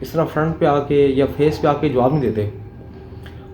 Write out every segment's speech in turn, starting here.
اس طرح فرنٹ پہ آ کے یا فیس پہ آ کے جواب نہیں دیتے،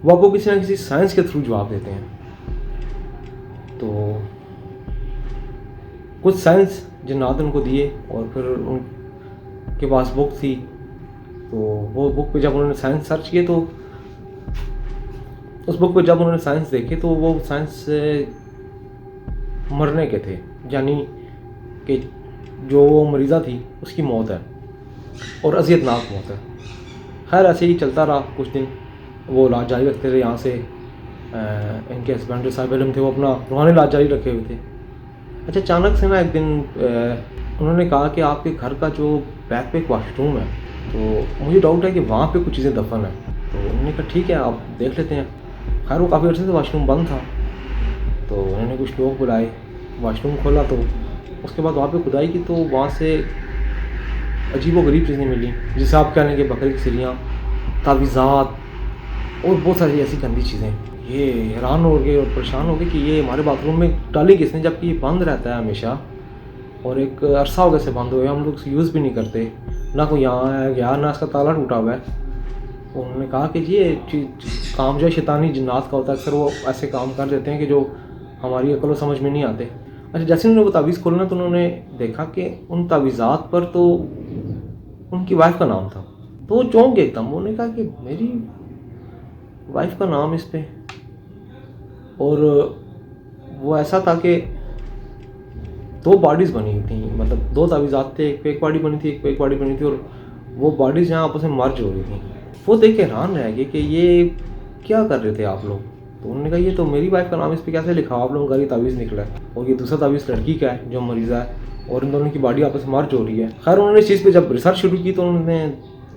وہ آپ کو کسی نہ کسی سائنس کے تھرو جواب دیتے ہیں. تو کچھ سائنس جنات ان کو دیے، اور پھر ان کے پاس بک تھی، تو وہ بک پہ جب انہوں نے سائنس سرچ کیے تو اس بک پہ جب انہوں نے سائنس دیکھے تو وہ سائنس سے مرنے کے تھے، یعنی کہ جو مریضہ تھی اس کی موت ہے اور اذیت ناک موت ہے. خیر ایسے ہی چلتا رہا کچھ دن، وہ علاج جاری رکھتے تھے. یہاں سے ان کے ہسبینڈ جو صاحب علم تھے وہ اپنا روحانی علاج جاری رکھے ہوئے تھے. اچھا اچانک سے نا ایک دن انہوں نے کہا کہ آپ کے گھر کا جو بیک پہ ایک واش روم ہے، تو مجھے ڈاؤٹ ہے کہ وہاں پہ کچھ چیزیں دفن ہیں. تو انہوں نے کہا ٹھیک ہے آپ دیکھ لیتے ہیں. خیر وہ کافی عرصے سے واش روم بند تھا، تو انہوں نے کچھ لوگ بلائے، واش روم کھولا، تو اس کے بعد وہاں پہ کھدائی کی تو وہاں سے عجیب و غریب چیزیں ملی، جسے آپ کہہ لیں کہ بکری کی سریاں، تعویذات اور بہت ساری ایسی گندی چیزیں. یہ حیران ہو گئے اور پریشان ہو گئے کہ یہ ہمارے باتھ روم میں ڈالی کس نے، جبکہ یہ بند رہتا ہے ہمیشہ، اور ایک عرصہ ہو گیا سے بند ہوئے، ہم لوگ اسے یوز بھی نہیں کرتے، نہ کوئی یہاں ہے گیا، نہ اس کا تالا ٹوٹا ہوا ہے. انہوں نے کہا کہ یہ کام جو ہے شیطانی جنات کا ہوتا ہے، اکثر وہ ایسے کام کر دیتے ہیں کہ جو ہماری عقل و سمجھ میں نہیں آتے. اچھا جیسے انہوں نے وہ تعویذ کھولنا تو انہوں نے دیکھا کہ ان تعویذات پر تو ان کی وائف کا نام تھا. تو وہ چونک گئے ایک دم. انہوں نے کہا کہ میری وائف کا نام اس پہ، اور وہ ایسا تھا کہ 2 باڈیز بنی ہوئی تھیں، مطلب 2 تعویذات تھے، ایک پہ ایک باڈی بنی تھی، ایک پہ ایک باڈی بنی تھی، اور وہ باڈیز یہاں آپس میں مرج ہو رہی تھیں. وہ دیکھ کے حیران رہ گئے کہ یہ کیا کر رہے تھے آپ لوگ. تو انہوں نے کہا یہ تو میری وائف کا نام اس پہ کیسے لکھا، آپ لوگوں کا یہ تعویذ نکلا ہے، اور یہ دوسرا تعویذ لڑکی کا ہے جو مریضہ ہے، اور ان دونوں کی باڈی آپس میں مرج ہو رہی ہے. خیر انہوں نے اس چیز پہ جب ریسرچ شروع کی تو انہوں نے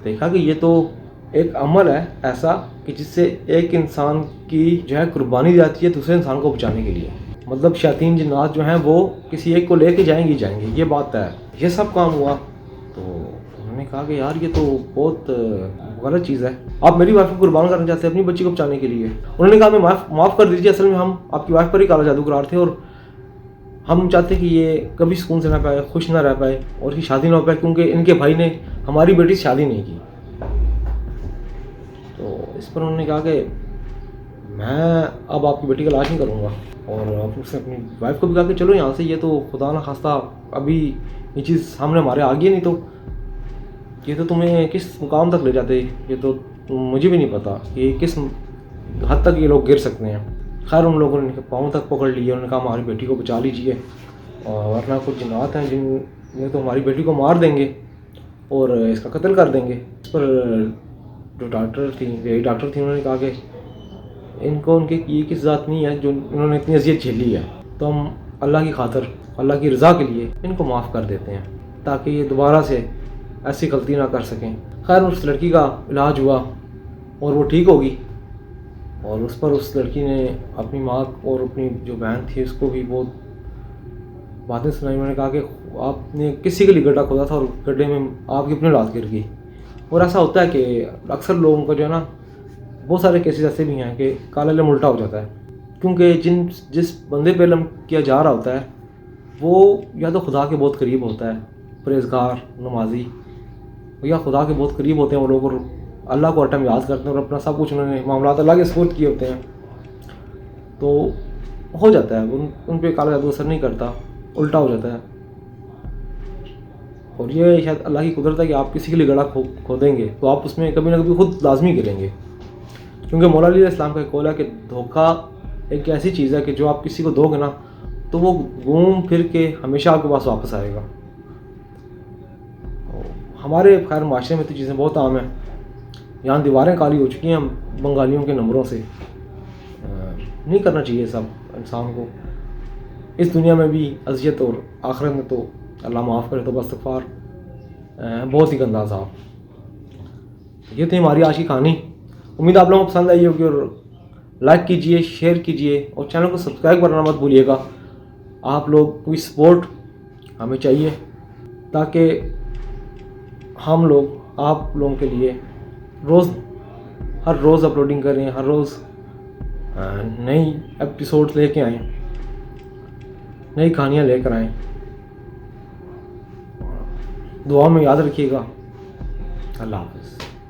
دیکھا کہ یہ تو ایک عمل ہے ایسا کہ جس سے ایک انسان کی جو ہے قربانی دی جاتی ہے دوسرے انسان کو بچانے کے لیے. مطلب شیاطین جنات جو ہیں وہ کسی ایک کو لے کے جائیں گی، یہ بات ہے. یہ سب کام ہوا. تو انہوں نے کہا کہ یار یہ تو بہت غلط چیز ہے، آپ میری وائف کو قربان کرنا چاہتے ہیں اپنی بچی کو بچانے کے لیے. انہوں نے کہا ہمیں معاف کر دیجیے، اصل میں ہم آپ کی وائف پر ہی کالا جادو قرار تھے، اور ہم چاہتے کہ یہ کبھی سکون سے نہ پائے، خوش نہ رہ پائے، اور اس کی شادی نہ ہو پائے، کیونکہ ان کے بھائی نے ہماری بیٹی سے شادی نہیں کی. تو اس پر انہوں نے کہا کہ میں اب آپ کی بیٹی کا علاج نہیں کروں گا، اور آپ اس نے اپنی وائف کو بھی کہا کہ چلو یہاں سے، یہ تو خدا نہ خواستہ ابھی یہ چیز سامنے ہمارے آ گئی، نہیں تو یہ تو تمہیں کس مقام تک لے جاتے، یہ تو مجھے بھی نہیں پتا کہ کس حد تک یہ لوگ گر سکتے ہیں. خیر ان لوگوں نے پاؤں تک پکڑ لیے. انہوں نے کہا ہماری بیٹی کو بچا لیجیے، اور ورنہ کچھ جنات ہیں جن یہ تو ہماری بیٹی کو مار دیں گے اور اس کا قتل کر دیں گے. اس پر جو ڈاکٹر تھیں انہوں نے کہا کہ ان کو ان کی یہ کس ذات نہیں ہے جو انہوں نے اتنی اذیت جھیلی ہے، تو ہم اللہ کی خاطر، اللہ کی رضا کے لیے ان کو معاف کر دیتے ہیں تاکہ یہ دوبارہ سے ایسی غلطی نہ کر سکیں. خیر اس لڑکی کا علاج ہوا اور وہ ٹھیک ہوگی، اور اس پر اس لڑکی نے اپنی ماں اور اپنی جو بہن تھی اس کو بھی بہت باتیں سنائی. انہوں نے کہا کہ آپ نے کسی کے لیے گڈھا کھودا تھا اور گڈھے میں آپ کی اپنی اولاد گر گئی. اور ایسا ہوتا ہے کہ اکثر لوگوں کا جو ہے نا بہت سارے کیسز ایسے بھی ہیں کہ کالا علم الٹا ہو جاتا ہے، کیونکہ جس بندے پہ علم کیا جا رہا ہوتا ہے وہ یا تو خدا کے بہت قریب ہوتا ہے، پرہیزگار، نمازی، یا خدا کے بہت قریب ہوتے ہیں وہ لوگ، اور اللہ کو ہر ٹائم یاد کرتے ہیں، اور اپنا سب کچھ انہوں نے معاملات اللہ کے سپرد کیے ہوتے ہیں. تو ہو جاتا ہے ان پہ کالا جادو اثر نہیں کرتا، الٹا ہو جاتا ہے. اور یہ شاید اللہ کی قدرت ہے کہ آپ کسی کے لیے گڑھا کھودیں گے تو آپ اس میں کبھی نہ کبھی خود لازمی گریں گے، کیونکہ مولا علیہ السلام کا ایک قول ہے کہ دھوکہ ایک ایسی چیز ہے کہ جو آپ کسی کو دو گے نا تو وہ گھوم پھر کے ہمیشہ آپ کے پاس واپس آئے گا. ہمارے خیر معاشرے میں تو چیزیں بہت عام ہیں. یہاں دیواریں کالی ہو چکی ہیں بنگالیوں کے نمبروں سے. نہیں کرنا چاہیے سب انسان کو، اس دنیا میں بھی اذیت اور آخرت میں تو اللہ معاف کرے تو استغفار بہت ہی گندا عذاب. یہ تھی ہماری آج کی کہانی. امید آپ لوگوں کو پسند آئی ہوگی، اور لائک کیجئے، شیئر کیجئے، اور چینل کو سبسکرائب کرنا مت بھولیے گا. آپ لوگ کوئی سپورٹ ہمیں چاہیے تاکہ ہم لوگ آپ لوگوں کے لیے ہر روز اپلوڈنگ کریں، ہر روز نئی ایپیسوڈ لے کے آئیں، نئی کہانیاں لے کر آئیں. دعا میں یاد رکھیے گا. اللہ حافظ.